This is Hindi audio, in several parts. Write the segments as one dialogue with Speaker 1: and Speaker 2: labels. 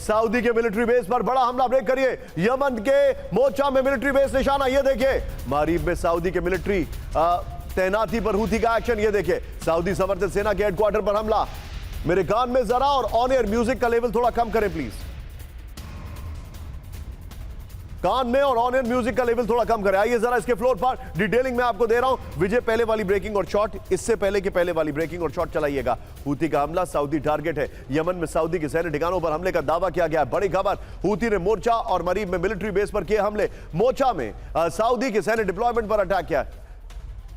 Speaker 1: सऊदी के मिलिट्री बेस पर बड़ा हमला, ब्रेक करिए। यमन के मोचा में मिलिट्री बेस निशाना, ये देखिए। मारीब में सऊदी के मिलिट्री तैनाती पर हूथी का एक्शन, ये देखिए। सऊदी समर्थित सेना के हेडक्वार्टर पर हमला। मेरे कान में जरा और ऑन एयर म्यूजिक का लेवल थोड़ा कम करें प्लीज। कान में और ऑन एयर म्यूजिक का लेवल थोड़ा कम करें। आइए जरा इसके फ्लोर पर डिटेलिंग में आपको दे रहा हूं। विजय पहले वाली ब्रेकिंग और शॉट, इससे पहले के पहले वाली ब्रेकिंग और शॉट चलाइएगा। हूथी का हमला, सऊदी टारगेट है। यमन में सऊदी के सैन्य ठिकानों पर हमले का दावा किया गया है। बड़ी खबर, हूथी ने मोर्चा और मरीब में मिलिट्री बेस पर किए हमले। मोर्चा में सऊदी के सैन्य डिप्लॉयमेंट पर अटैक किया,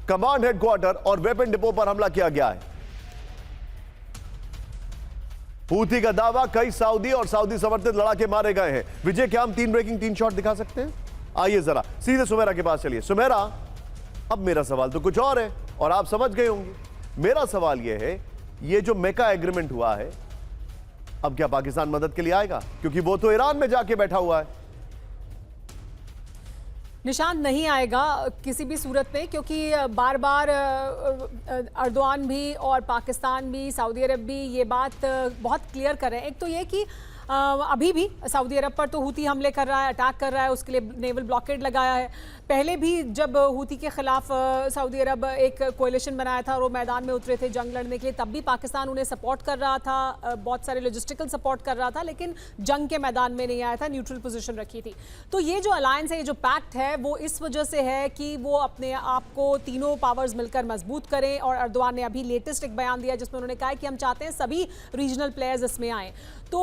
Speaker 1: कमांड हेडक्वार्टर और वेपन डिपो पर हमला किया गया है। हूथी का दावा, कई सऊदी और सऊदी समर्थित लड़ाके मारे गए हैं। विजय, क्या हम 3 ब्रेकिंग 3 शॉट दिखा सकते हैं? आइए जरा सीधे सुमेरा के पास चलिए। सुमेरा, अब मेरा सवाल तो कुछ और है और आप समझ गए होंगे। मेरा सवाल यह है, ये जो मेका एग्रीमेंट हुआ है, अब क्या पाकिस्तान मदद के लिए आएगा? क्योंकि वो तो ईरान में जाके बैठा हुआ है।
Speaker 2: निशान नहीं आएगा किसी भी सूरत में, क्योंकि बार बार अर्दोआन भी और पाकिस्तान भी, सऊदी अरब भी ये बात बहुत क्लियर कर रहे हैं। एक तो ये कि अभी भी सऊदी अरब पर तो हूथी हमले कर रहा है, अटैक कर रहा है, उसके लिए नेवल ब्लॉकेड लगाया है। पहले भी जब हूथी के खिलाफ सऊदी अरब एक कोalition बनाया था और वो मैदान में उतरे थे जंग लड़ने के लिए, तब भी पाकिस्तान उन्हें सपोर्ट कर रहा था, बहुत सारे लॉजिस्टिकल सपोर्ट कर रहा था, लेकिन जंग के मैदान में नहीं आया था, न्यूट्रल पोजीशन रखी थी। तो ये जो अलायंस है, ये जो पैक्ट है, वो इस वजह से है कि वो अपने आप को तीनों पावर्स मिलकर मजबूत करें। और अर्दोआन ने अभी लेटेस्ट एक बयान दिया जिसमें उन्होंने कहा कि हम चाहते हैं सभी रीजनल प्लेयर्स इसमें आए। तो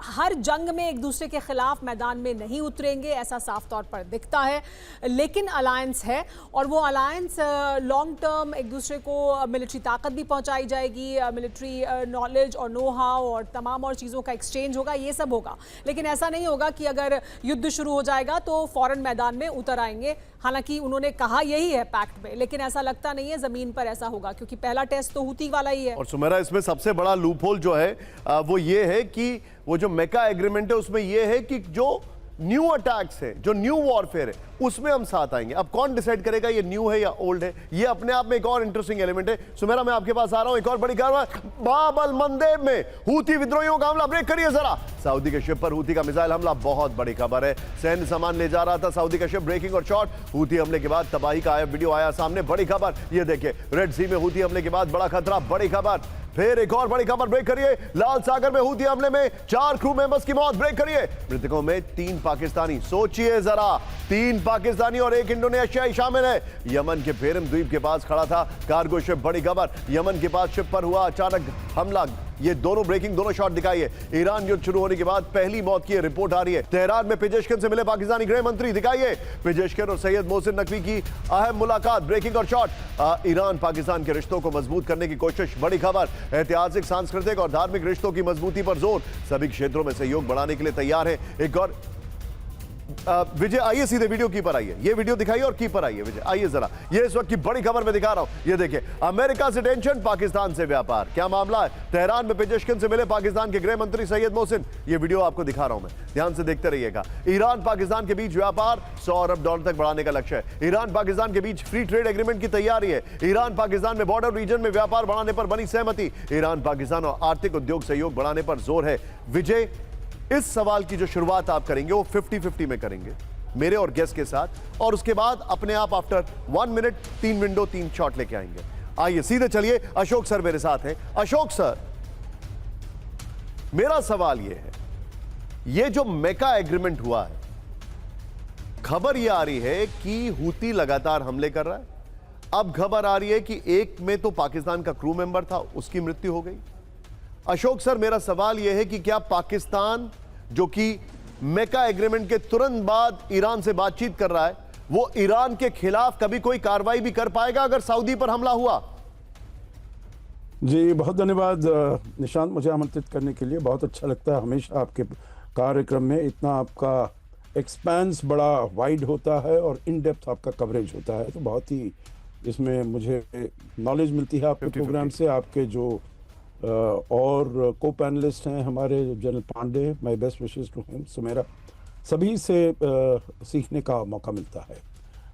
Speaker 2: हर जंग में एक दूसरे के खिलाफ मैदान में नहीं उतरेंगे, ऐसा साफ तौर पर दिखता है। लेकिन अलायंस है और वो अलायंस लॉन्ग टर्म एक दूसरे को मिलिट्री ताकत भी पहुंचाई जाएगी, मिलिट्री नॉलेज और नो हाउ और तमाम और चीज़ों का एक्सचेंज होगा, ये सब होगा। लेकिन ऐसा नहीं होगा कि अगर युद्ध शुरू हो जाएगा तो फौरन मैदान में उतर आएंगे। हालांकि उन्होंने कहा यही है पैक्ट में, लेकिन ऐसा लगता नहीं है जमीन पर ऐसा होगा, क्योंकि पहला टेस्ट तो हूथी वाला ही है।
Speaker 1: और सुमेरा, इसमें सबसे बड़ा लूपहोल जो है वो ये है कि वो जो मेका एग्रीमेंट है उसमें ये है कि जो न्यू अटैक्स है, जो न्यू वॉरफेयर है, उसमें हम साथ आएंगे। अब कौन डिसाइड करेगा ये न्यू है या ओल्ड है? ये अपने आप में एक और इंटरेस्टिंग एलिमेंट है। सुमेरा, मैं आपके पास आ रहा हूं। एक और बड़ी खबर, बाब अल मंदेब में हूथी विद्रोहियों का हमला, ब्रेक करिए जरा। सऊदी के शिप पर हूथी का मिसाइल हमला, बहुत बड़ी खबर है। सैन्य सामान ले जा रहा था सऊदी का शिप, ब्रेकिंग और शॉट। हूथी हमले के बाद तबाही का वीडियो आया सामने, बड़ी खबर। ये देखिए, रेड सी में हूथी हमले के बाद बड़ा खतरा, बड़ी खबर। फिर एक और बड़ी खबर, ब्रेक करिए। लाल सागर में हूथी हमले में 4 क्रू मेंबर्स की मौत, ब्रेक करिए। मृतकों में 3 पाकिस्तानी, सोचिए जरा, 3 पाकिस्तानी और 1 इंडोनेशियाई शामिल है। यमन के फेरम द्वीप के पास खड़ा था कार्गो शिप, बड़ी खबर। यमन के पास शिप पर हुआ अचानक हमला। ये दोनों ब्रेकिंग, दोनों शॉट दिखाइए। ईरान युद्ध शुरू होने के बाद पहली मौत की रिपोर्ट आ रही है। तेहरान में पेजेशकिन से मिले पाकिस्तानी गृह मंत्री, दिखाइए। पेजेशकिन और सैयद मोहसिन नकवी की अहम मुलाकात, ब्रेकिंग और शॉट। ईरान पाकिस्तान के रिश्तों को मजबूत करने की कोशिश, बड़ी खबर। ऐतिहासिक, सांस्कृतिक और धार्मिक रिश्तों की मजबूती पर जोर, सभी क्षेत्रों में सहयोग बढ़ाने के लिए तैयार है। एक और विजय, आइए सीधे वीडियो की पर आइए। ये वीडियो दिखाइए और की पर आइए विजय, आइए जरा। ये इस वक्त की बड़ी खबर मैं दिखा रहा हूं। ये देखिए, अमेरिका से टेंशन, पाकिस्तान से व्यापार, क्या मामला है? तेहरान में पेजेशकिन से मिले पाकिस्तान के गृह मंत्री सैयद मोहसिन, ये वीडियो आपको दिखा रहा हूं मैं, ध्यान से देखते रहिएगा। ईरान पाकिस्तान के बीच व्यापार $100 अरब तक बढ़ाने का लक्ष्य है। ईरान पाकिस्तान के बीच फ्री ट्रेड एग्रीमेंट की तैयारी है। ईरान पाकिस्तान में बॉर्डर रीजन में व्यापार बढ़ाने पर बनी सहमति। ईरान पाकिस्तान और आर्थिक उद्योग सहयोग बढ़ाने पर जोर है। विजय, इस सवाल की जो शुरुआत आप करेंगे वो 50-50 में करेंगे मेरे और गेस्ट के साथ, और उसके बाद अपने आप आफ्टर 1 मिनट 3 विंडो 3 शॉट लेके आएंगे। आइए सीधे चलिए, अशोक सर मेरे साथ हैं। अशोक सर, मेरा सवाल यह है, ये जो मेका एग्रीमेंट हुआ है, खबर यह आ रही है कि हूथी लगातार हमले कर रहा है। अब खबर आ रही है कि एक में तो पाकिस्तान का क्रू मेंबर था, उसकी मृत्यु हो गई। अशोक सर, मेरा सवाल यह है कि क्या पाकिस्तान, जो कि मेका एग्रीमेंट के तुरंत बाद ईरान से बातचीत कर रहा है, वो ईरान के खिलाफ कभी कोई कार्रवाई भी कर पाएगा अगर सऊदी पर हमला हुआ?
Speaker 3: जी बहुत धन्यवाद निशांत, मुझे आमंत्रित करने के लिए। बहुत अच्छा लगता है हमेशा आपके कार्यक्रम में, इतना आपका एक्सपेंस बड़ा वाइड होता है और इन डेप्थ आपका कवरेज होता है, तो बहुत ही इसमें मुझे नॉलेज मिलती है आपके प्रोग्राम से। आपके जो और को पैनलिस्ट हैं हमारे, general Pande, my best wishes to him, Sumera, सभी से सीखने का मौका मिलता है।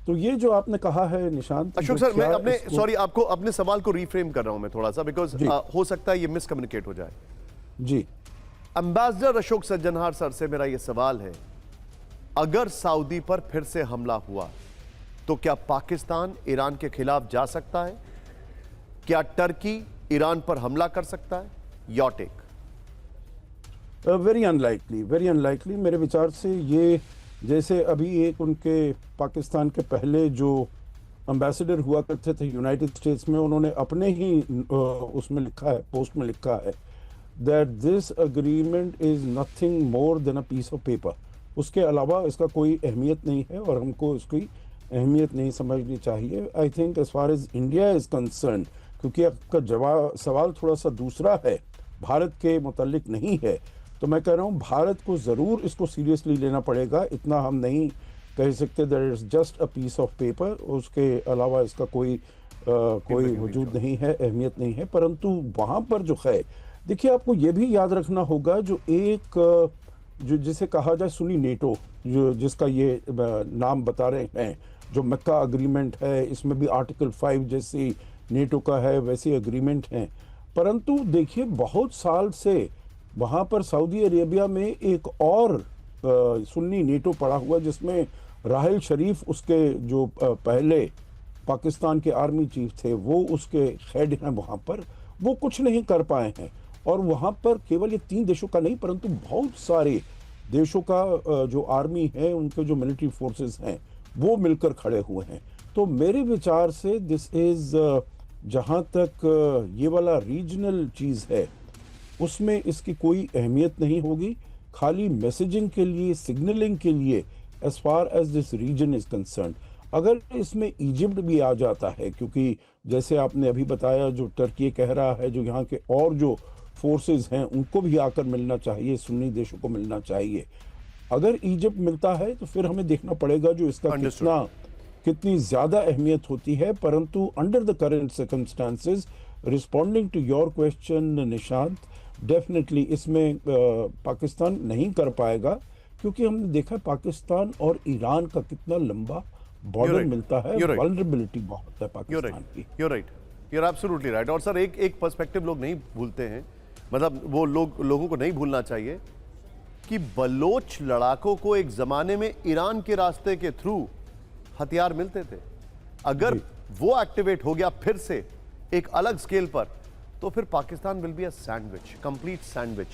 Speaker 3: तो ये जो आपने कहा है निशांत,
Speaker 1: अशोक सर, मैं अपने आपको अपने सवाल को रिफ्रेम कर रहा हूं मैं थोड़ा सा, बिकॉज हो सकता है ये मिसकम्युनिकेट हो जाए।
Speaker 3: जी,
Speaker 1: एम्बेसडर अशोक सज्जनहार सर से मेरा यह सवाल है, अगर सऊदी पर फिर से हमला हुआ तो क्या पाकिस्तान ईरान के खिलाफ जा सकता है? क्या टर्की ईरान पर हमला कर सकता है? Your take.
Speaker 3: वेरी अनलाइकली मेरे विचार से। ये जैसे अभी एक उनके पाकिस्तान के पहले जो एम्बेसडर हुआ करते थे यूनाइटेड स्टेट्स में, उन्होंने अपने ही उसमें लिखा है, पोस्ट में लिखा है that this agreement is nothing more than a piece of paper. उसके अलावा इसका कोई अहमियत नहीं है और हमको इसकी अहमियत नहीं समझनी चाहिए। I think as far as India is concern, क्योंकि आपका सवाल थोड़ा सा दूसरा है, भारत के मुतालिक नहीं है, तो मैं कह रहा हूँ भारत को ज़रूर इसको सीरियसली लेना पड़ेगा। इतना हम नहीं कह सकते that is just a piece of paper, उसके अलावा इसका कोई वजूद नहीं है, अहमियत नहीं है। परंतु वहाँ पर जो है, देखिए आपको ये भी याद रखना होगा, जो एक जो जिसे कहा जाए सुन्नी नेटो, जो जिसका ये नाम बता रहे हैं, जो मक्का अग्रीमेंट है, इसमें भी आर्टिकल 5 जैसी नेटो का है वैसे अग्रीमेंट हैं। परंतु देखिए बहुत साल से वहाँ पर सऊदी अरेबिया में एक और सुन्नी नेटो पड़ा हुआ, जिसमें राहिल शरीफ उसके जो पहले पाकिस्तान के आर्मी चीफ थे, वो उसके हेड हैं वहाँ पर। वो कुछ नहीं कर पाए हैं और वहाँ पर केवल ये 3 देशों का नहीं परंतु बहुत सारे देशों का जो आर्मी है, उनके जो मिलिट्री फोर्सेस हैं, वो मिलकर खड़े हुए हैं। तो मेरे विचार से दिस इज़ जहाँ तक ये वाला रीजनल चीज़ है उसमें इसकी कोई अहमियत नहीं होगी, खाली मैसेजिंग के लिए, सिग्नलिंग के लिए as far as this region is concern. अगर इसमें इजिप्ट भी आ जाता है, क्योंकि जैसे आपने अभी बताया जो टर्की कह रहा है, जो यहाँ के और जो फोर्सेस हैं उनको भी आकर मिलना चाहिए, सुन्नी देशों को मिलना चाहिए। अगर इजिप्ट मिलता है तो फिर हमें देखना पड़ेगा जो इसका कितनी ज़्यादा अहमियत होती है। परंतु under the current circumstances, responding to your question Nishant, definitely इसमें पाकिस्तान नहीं कर पाएगा, क्योंकि हमने देखा पाकिस्तान और ईरान का कितना लंबा बॉर्डर मिलता है, वल्नरेबिलिटी बहुत है पाकिस्तान की।
Speaker 1: You're right. You're absolutely right. और सर एक पर्सपेक्टिव लोग नहीं भूलते हैं, मतलब वो लोगों को नहीं भूलना चाहिए कि बलोच लड़ाकों को एक जमाने में ईरान के रास्ते के थ्रू हथियार मिलते थे। अगर वो एक्टिवेट हो गया फिर से एक अलग स्केल पर, तो फिर Pakistan will be a sandwich, complete sandwich.